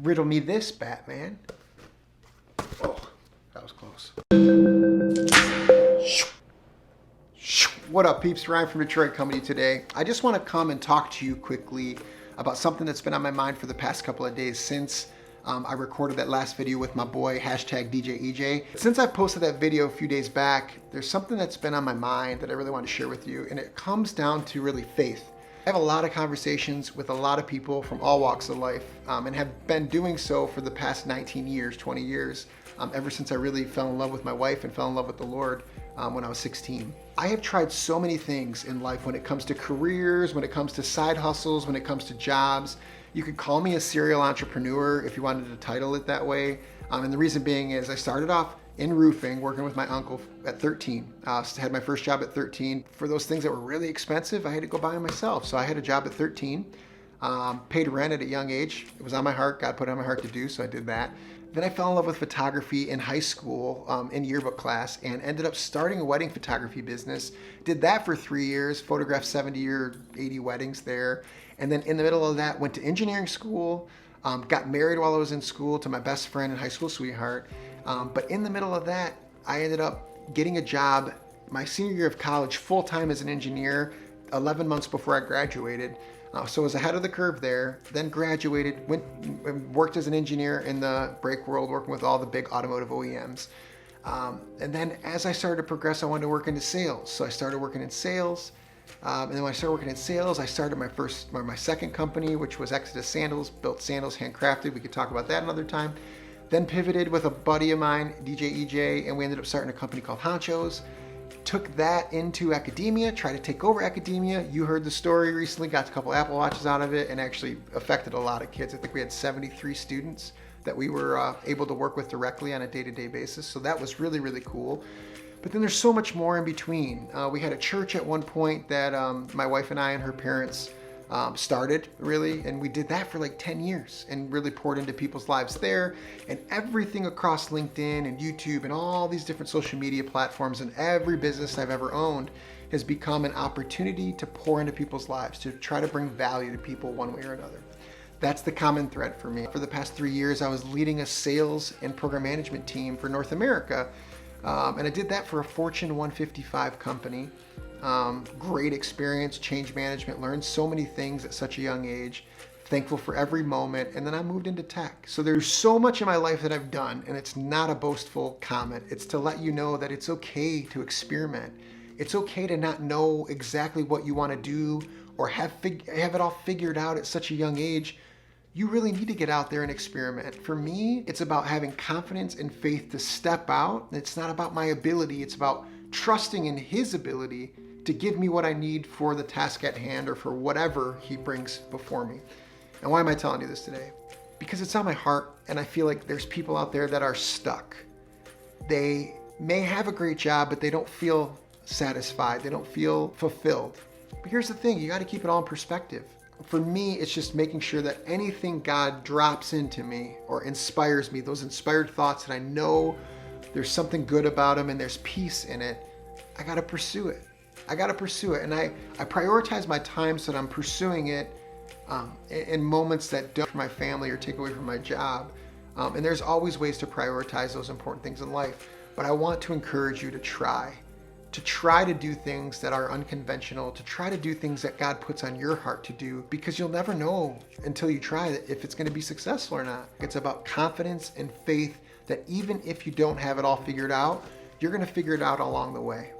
Riddle me this, Batman. Oh, that was close. What up, peeps? Ryan from Detroit coming to you today. I just want to come and talk to you quickly about something that's been on my mind for the past couple of days since I recorded that last video with my boy, hashtag DJ EJ. Since I posted that video a few days back, there's something that's been on my mind that I really want to share with you, and it comes down to really faith. I have a lot of conversations with a lot of people from all walks of life, and have been doing so for the past 19 years, 20 years, ever since I really fell in love with my wife and fell in love with the Lord when I was 16. I have tried so many things in life when it comes to careers, when it comes to side hustles, when it comes to jobs. You could call me a serial entrepreneur if you wanted to title it that way. And the reason being is I started off in roofing, working with my uncle at 13. Had my first job at 13. For those things that were really expensive, I had to go buy them myself. So I had a job at 13, paid rent at a young age. It was on my heart, God put it on my heart to do, so I did that. Then I fell in love with photography in high school in yearbook class and ended up starting a wedding photography business. Did that for 3 years, photographed 70 or 80 weddings there. And then in the middle of that, went to engineering school, got married while I was in school to my best friend and high school sweetheart. But in the middle of that, I ended up getting a job my senior year of college full-time as an engineer 11 months before I graduated. So I was ahead of the curve there, then graduated, went and worked as an engineer in the brake world, working with all the big automotive OEMs. And then as I started to progress, I wanted to work into sales. So I started working in sales. And then when I started working in sales, I started my second company, which was Exodus Sandals, built sandals handcrafted. We could talk about that another time. Then pivoted with a buddy of mine, DJ EJ, and we ended up starting a company called Honchos. Took that into academia, tried to take over academia. You heard the story recently, got a couple Apple Watches out of it, and actually affected a lot of kids. I think we had 73 students that we were able to work with directly on a day-to-day basis. So that was really, really cool. But then there's so much more in between. We had a church at one point that my wife and I and her parents started, really, and we did that for like 10 years and really poured into people's lives there, and everything across LinkedIn and YouTube and all these different social media platforms, and every business I've ever owned has become an opportunity to pour into people's lives, to try to bring value to people one way or another. That's the common thread for me. For the past 3 years, I was leading a sales and program management team for North America, and I did that for a Fortune 155 company. Great experience, change management, learned so many things at such a young age, thankful for every moment, and then I moved into tech. So there's so much in my life that I've done, and it's not a boastful comment. It's to let you know that it's okay to experiment. It's okay to not know exactly what you want to do or have it all figured out at such a young age. You really need to get out there and experiment. For me, it's about having confidence and faith to step out. It's not about my ability, it's about trusting in His ability to give me what I need for the task at hand or for whatever He brings before me. And why am I telling you this today? Because it's on my heart, and I feel like there's people out there that are stuck. They may have a great job, but they don't feel satisfied. They don't feel fulfilled. But here's the thing, you got to keep it all in perspective. For me, it's just making sure that anything God drops into me or inspires me, those inspired thoughts that I know there's something good about them and there's peace in it, I got to pursue it. I got to pursue it. And I prioritize my time so that I'm pursuing it in moments that don't for my family or take away from my job. And there's always ways to prioritize those important things in life. But I want to encourage you to try to do things that are unconventional, to try to do things that God puts on your heart to do, because you'll never know until you try it if it's going to be successful or not. It's about confidence and faith that even if you don't have it all figured out, you're going to figure it out along the way.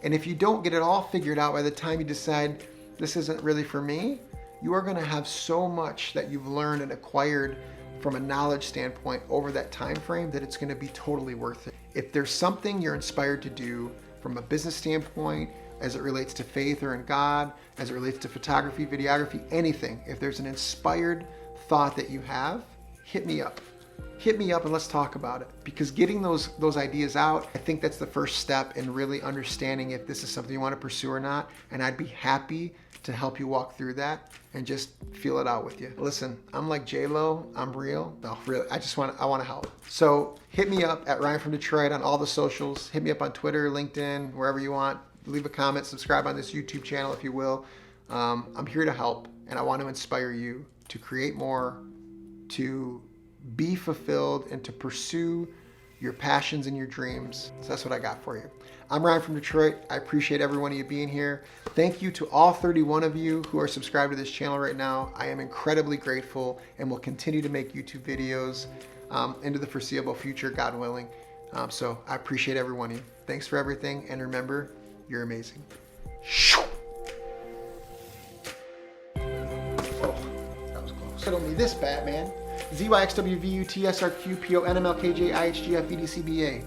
And if you don't get it all figured out by the time you decide this isn't really for me, you are going to have so much that you've learned and acquired from a knowledge standpoint over that time frame that it's going to be totally worth it. If there's something you're inspired to do from a business standpoint, as it relates to faith or in God, as it relates to photography, videography, anything, if there's an inspired thought that you have, hit me up. Hit me up and let's talk about it. Because getting those ideas out, I think that's the first step in really understanding if this is something you want to pursue or not. And I'd be happy to help you walk through that and just feel it out with you. Listen, I'm like J-Lo, I'm real. No, really, I want to help. So hit me up at Ryan from Detroit on all the socials. Hit me up on Twitter, LinkedIn, wherever you want. Leave a comment, subscribe on this YouTube channel if you will. I'm here to help, and I want to inspire you to create more, to be fulfilled, and to pursue your passions and your dreams. So that's what I got for you. I'm Ryan from Detroit. I appreciate every one of you being here. Thank you to all 31 of you who are subscribed to this channel right now. I am incredibly grateful and will continue to make YouTube videos into the foreseeable future, God willing. So I appreciate every one of you. Thanks for everything, and remember, you're amazing. Oh, that was close. I don't need this bat, man. ZYXWVUTSRQPONMLKJIHGFEDCBA.